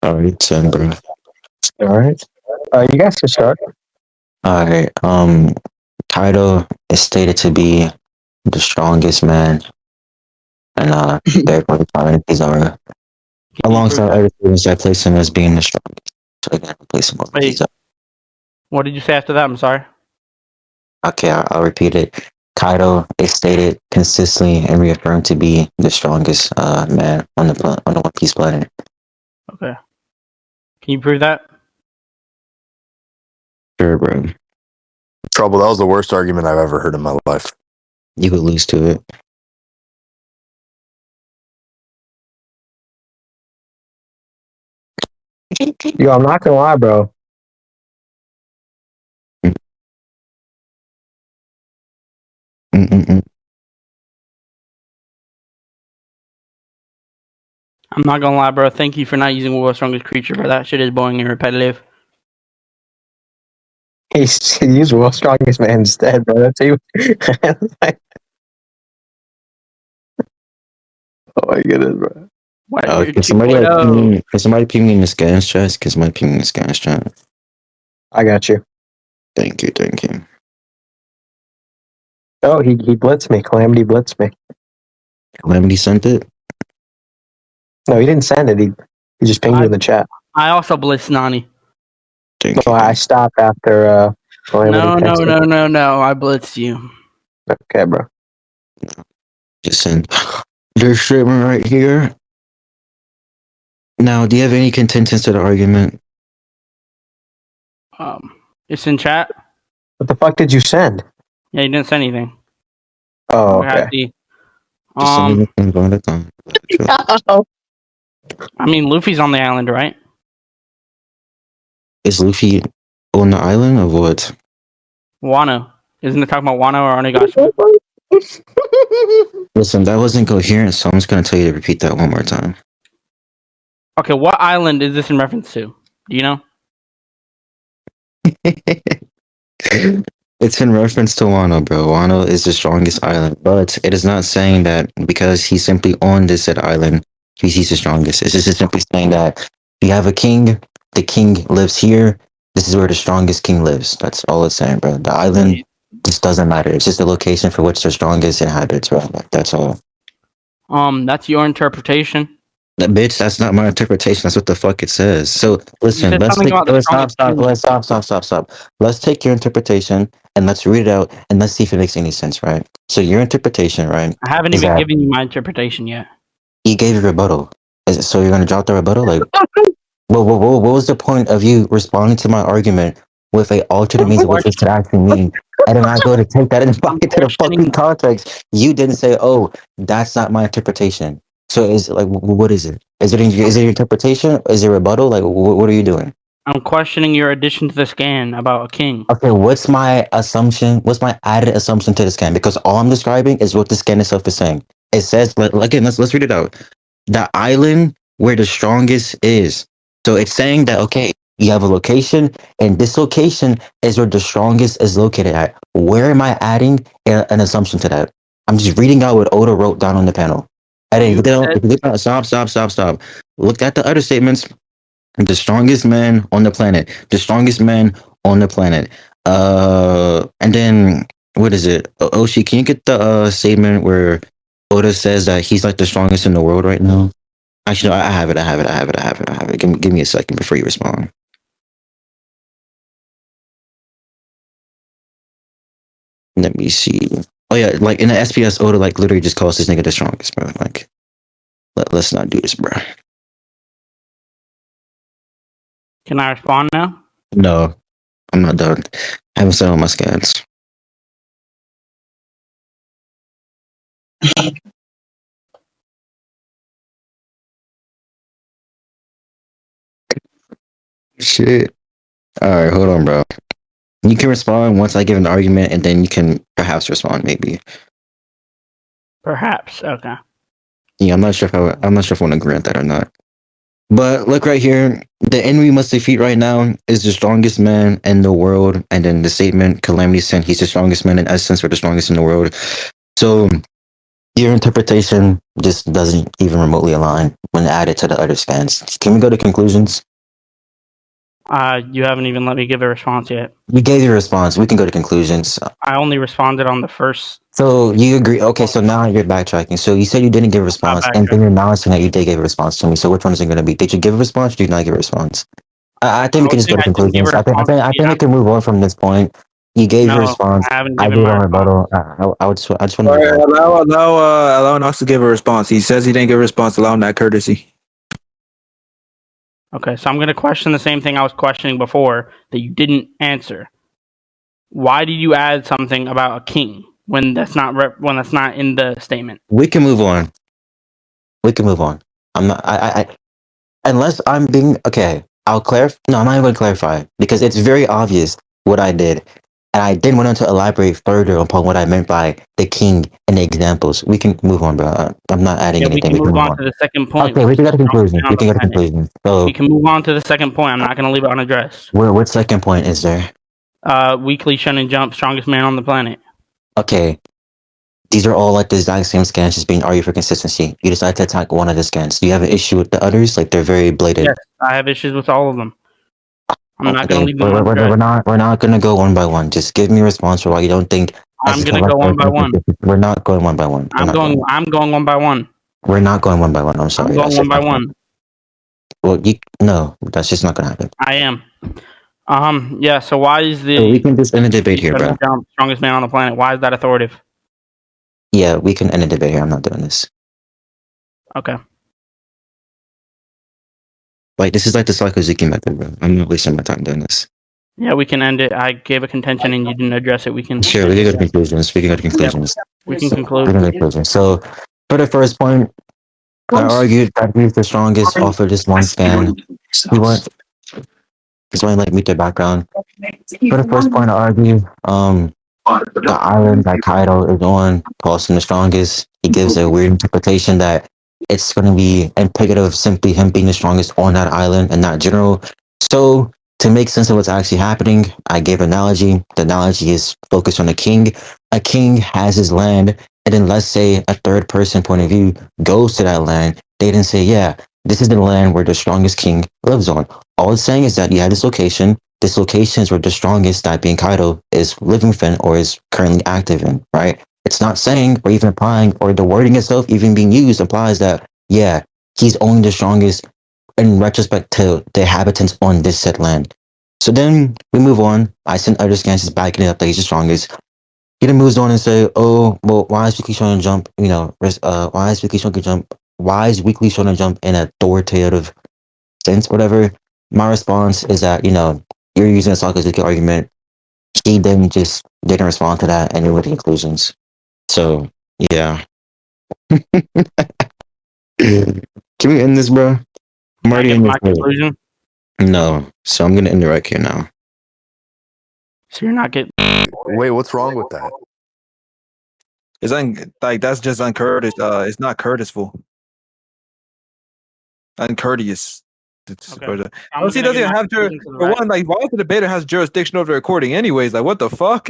Alright, 10, bro. Alright. You guys can start. Alright, Kaido is stated to be the strongest man, and therefore the prominent Kizaru. Alongside other students that place him as being the strongest. So again, place him over Wait. Kizaru. What did you say after that? I'm sorry. Okay, I'll repeat it. Kaido is stated consistently and reaffirmed to be the strongest man on the One Piece planet. Okay. Can you prove that? Sure, bro. Trouble, that was the worst argument I've ever heard in my life. You could lose to it. Yo, I'm not gonna lie, bro. Mm-mm-mm. I'm not gonna lie, bro. Thank you for not using World's Strongest Creature, bro. That shit is boring and repetitive. He's used World's Strongest Man instead, bro. That's you. Oh my goodness, bro. What? Can You're somebody like 2.0. can somebody ping me in the scans chat? Can somebody ping me in the scans chat? I got you. Thank you, thank you. Oh, he blitzed me. Calamity blitzed me. Calamity sent it. No, he didn't send it. He just pinged you in the chat. I also blitzed Nani. Thank No, you. I stopped after Calamity No. I blitzed you. Okay, bro. Just send their statement right here. Now, do you have any contentions to the argument? It's in chat. What the fuck did you send? Yeah, you didn't say anything. Oh, We have okay. Just send me the one at a time. I mean, Luffy's on the island, right? Is Luffy on the island of what? Wano. Isn't it talking about Wano or Onigashima? Listen, that wasn't coherent, so I'm just gonna tell you to repeat that one more time. Okay, what island is this in reference to? Do you know? It's in reference to Wano, bro. Wano is the strongest island, but it is not saying that because he's simply on this said island, he's the strongest. It's just simply saying that you have a king, the king lives here. This is where the strongest king lives. That's all it's saying, bro. The island just doesn't matter. It's just the location for which the strongest inhabits, bro. Like, that's all. That's your interpretation. That bitch, that's not my interpretation. That's what the fuck it says. So listen, said let's something take about the strongest king. let's stop. Let's take your interpretation and let's read it out and let's see if it makes any sense, right? So your interpretation, right? I haven't is even that given you my interpretation yet. he gave a rebuttal. So you're gonna drop the rebuttal? Like what was the point of you responding to my argument with a alternate means of what this could actually mean? And then I go to take that and fuck it to the fucking context. You didn't say, oh, that's not my interpretation. So is it like what is it? Is it your interpretation? Is it rebuttal? Like what are you doing? I'm questioning your addition to the scan about a king. Okay, what's my assumption? What's my added assumption to the scan? Because all I'm describing is what the scan itself is saying. It says, again, let's read it out. The island where the strongest is. So it's saying that okay, you have a location, and this location is where the strongest is located at. Where am I adding an assumption to that? I'm just reading out what Oda wrote down on the panel. And then stop. Look at the other statements. The strongest man on the planet. The strongest man on the planet. And then what is it? Oshi, can you get the statement where Oda says that he's like the strongest in the world right now? Actually, no, I have it. Give me a second before you respond. Let me see. Oh yeah, like in the SPS, Oda like literally just calls this nigga the strongest, bro. Like, let's not do this, bro. Can I respond now? No, I'm not done. I haven't sent all my scans. Shit. All right, hold on, bro. You can respond once I give an argument, and then you can perhaps respond, maybe. Perhaps. Okay. Yeah, I'm not sure if I want to grant that or not. But look right here. The enemy we must defeat right now is the strongest man in the world, and then the statement Calamity sent. He's the strongest man in essence, or the strongest in the world. So Your interpretation just doesn't even remotely align when added to the other scans. Can we go to conclusions? You haven't even let me give a response yet. You gave your response. We can go to conclusions. I only responded on the first. So you agree? Okay, so now you're backtracking. So you said you didn't give a response, and then you're acknowledging that you did give a response to me. So which one is it going to be? Did you give a response? Or did you not give a response? I think we can just go to I didn't give a conclusions. response. I think we can move on from this point. You gave your No, response. I haven't I given gave my a response. rebuttal. I just want to All move right, on. allow Nox to give a response. He says he didn't give a response. Allow him that courtesy. Okay, so I'm going to question the same thing I was questioning before that you didn't answer. Why did you add something about a king when that's not in the statement? We can move on. We can move on. I'm not. Unless I'm being okay. I'll clarify. No, I'm not even going to clarify because it's very obvious what I did, and I didn't want to elaborate further upon what I meant by the king and the examples. We can move on, bro. I'm not adding Yeah, we anything. can We can move move on on. to the second point. Okay, we Which can is go to the strongest conclusions. man We on the can go to planet. conclusions. So, We can move on to the second point. I'm not going to leave it unaddressed. what second point is there? Weekly Shonen Jump, strongest man on the planet. Okay, these are all like the exact same scans, just being argued for consistency. You decide to attack one of the scans. Do you have an issue with the others? Like they're very blatant. Yes, I have issues with all of them. I'm not going Okay, to leave them unaddressed. we're not gonna go one by one. Just give me a response for why you don't think as I'm a going to go collective. one by one. We're not going one by one. We're not going. I'm going one by one. We're not going one by one. I'm sorry. I'm going That's one just by not going. one. Well, you no, that's just not gonna happen. I am. Yeah, so why is So we the can just end the debate here, bro. Shonen Jump strongest man on the planet? Why is that authoritative? Yeah, we can end the debate here. I'm not doing this. Okay. Like this is like the Sakazuki method, bro. I'm not wasting my time doing this. Yeah, we can end it. I gave a contention and you didn't address it. We can Sure, we can go to conclusions. We can go to conclusions. we can We conclude. can go to conclusions. So, for the first point, I argued that he's the strongest off of this one scan. He went. Just want to like meet their background. For the first point, I argue, the island that Kaido is on calls him the strongest. He gives a weird interpretation that it's going to be indicative of simply him being the strongest on that island and not general. So, to make sense of what's actually happening, I gave an analogy. The analogy is focused on a king. A king has his land, and then let's say a third person point of view goes to that land. They didn't say, yeah, this is the land where the strongest king lives on. All it's saying is that you have this location. This location is where the strongest, that being Kaido, is living within or is currently active in, right? It's not saying or even implying, or the wording itself even being used implies that, yeah, he's only the strongest in retrospect to the inhabitants on this said land. So then we move on. I sent other scans backing it up that he's the strongest. He then moves on and say, "Oh, well, why is Weekly Shonen Jump? Why is Weekly Shonen Jump? Why is Weekly Shonen Jump in a authoritative sense? Whatever." My response is that you're using a Sakazuki argument. He then just didn't respond to that, and it with the conclusions. So yeah, can we end this, bro? I'm Can I already give in my this. conclusion? No, so I'm gonna end it right here now. So you're not getting. Wait, what's wrong with that? It's like that's just uncourteous. It's not courteousful. Uncourteous. Okay. Well, I'm see, gonna give doesn't my have to. conclusion to the For right. one, like, why the debater has jurisdiction over the recording, anyways? Like, what the fuck?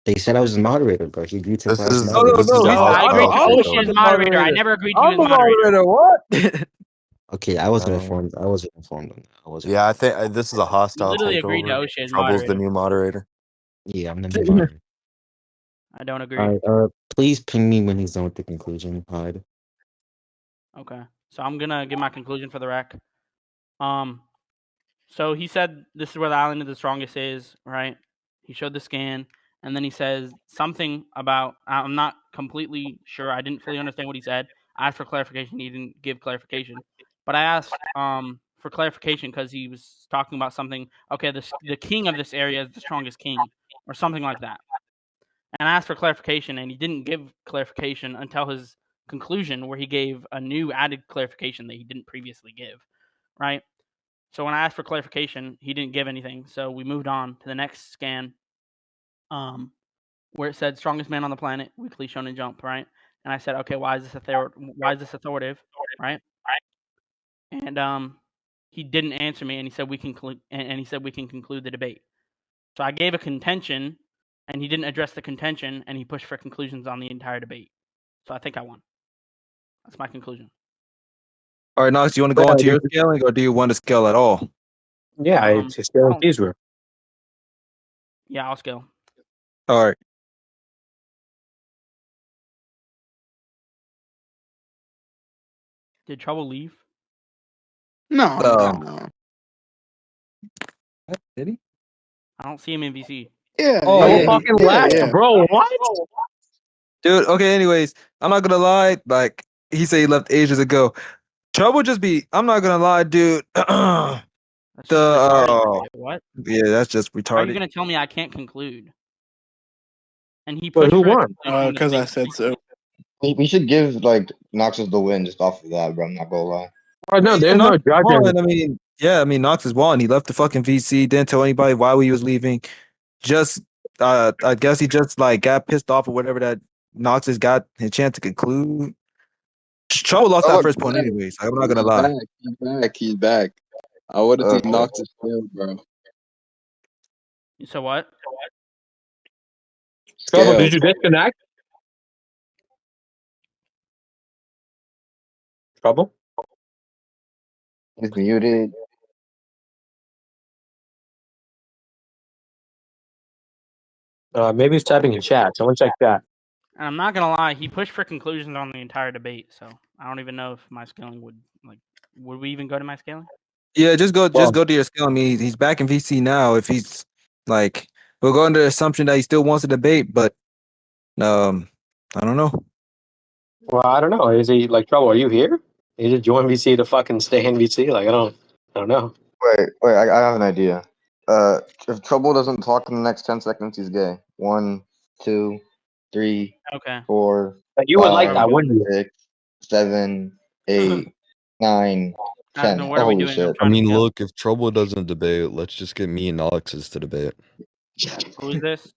They said I was the moderator, bro. He agreed to This apply as is No, no, moderator. this is no. a I I'm agreed hostile to the Oshi one as takeover. the moderator. I moderator. never agreed to you I'm as the moderator. moderator. What? Okay, I wasn't Um, informed. I wasn't informed on that. I wasn't. Yeah, I think this is a You hostile literally agreed to takeover. Oshi as Trouble's the moderator. new moderator. Yeah, I'm the new moderator. I don't agree. All right. Please ping me when he's done with the conclusion. Hide. Okay. So I'm gonna give my conclusion for the rec. So he said this is where the island of the strongest is, right? He showed the scan, and then he says something about I'm not completely sure. I didn't fully understand what he said. I asked for clarification. He didn't give clarification, but I asked for clarification because he was talking about something. Okay, the king of this area is the strongest king, or something like that. And I asked for clarification, and he didn't give clarification until his conclusion, where he gave a new added clarification that he didn't previously give, right? So when I asked for clarification, he didn't give anything. So we moved on to the next scan, where it said "strongest man on the planet," Weekly Shonen Jump, right? And I said, okay, why is this authoritative, right? And he didn't answer me, and he said we can conclude the debate. So I gave a contention, and he didn't address the contention, and he pushed for conclusions on the entire debate. So I think I won. That's my conclusion. All right, Nox, you want to go Yeah, on to your dude. scaling, or do you want to scale at all? Yeah, it's just still oh. Kizaru. Yeah, I'll scale. All right. Did Trouble leave? No, Oh. no. Did he? I don't see him in VC. Yeah, Oh, yeah, yeah, fucking yeah, left, yeah. bro. What? Dude, okay, anyways, I'm not gonna lie, like he said he left ages ago. Trouble just be I'm not gonna lie, dude. That's just The retarded. What? yeah, that's just How are you retarded. gonna tell me I can't conclude? And he Wait, pushed who for a won? conclusion to Because I make- said so. We should give like Noxus the win just off of that, bro. I'm not gonna lie. Oh, no, there's Nox no judging. won. I mean, yeah, I mean Noxis won. He left the fucking VC, didn't tell anybody why he was leaving. Just I guess he just like got pissed off or whatever that Noxis got his chance to conclude. Trouble lost Oh, that first point anyways. I'm not gonna lie. He's back. I would have Okay. knocked his tail, bro. So what? Trouble, Scale. did you disconnect? Trouble? He's muted. Maybe he's typing in chat. Someone check that. And I'm not gonna lie, he pushed for conclusions on the entire debate. So I don't even know if my scaling would would we even go to my scaling? Yeah, just go Well- to your skill. I mean, he's back in VC now. If he's like, we'll go under the assumption that he still wants to debate, but I don't know. Well, I don't know. Is he like Trouble? Are you here? You just join VC to fucking stay in VC? Like I don't know. Wait, I have an idea. If Trouble doesn't talk in the next 10 seconds, he's gay. 1, 2, 3, Okay. 4, But you would like 5, that, wouldn't you? 6, 7, 8, 9, Guys, 10. then what are we Holy doing? I'm shit. trying I to mean, scale. look, if Trouble doesn't debate, let's just get me and Noxis to debate. Who is this?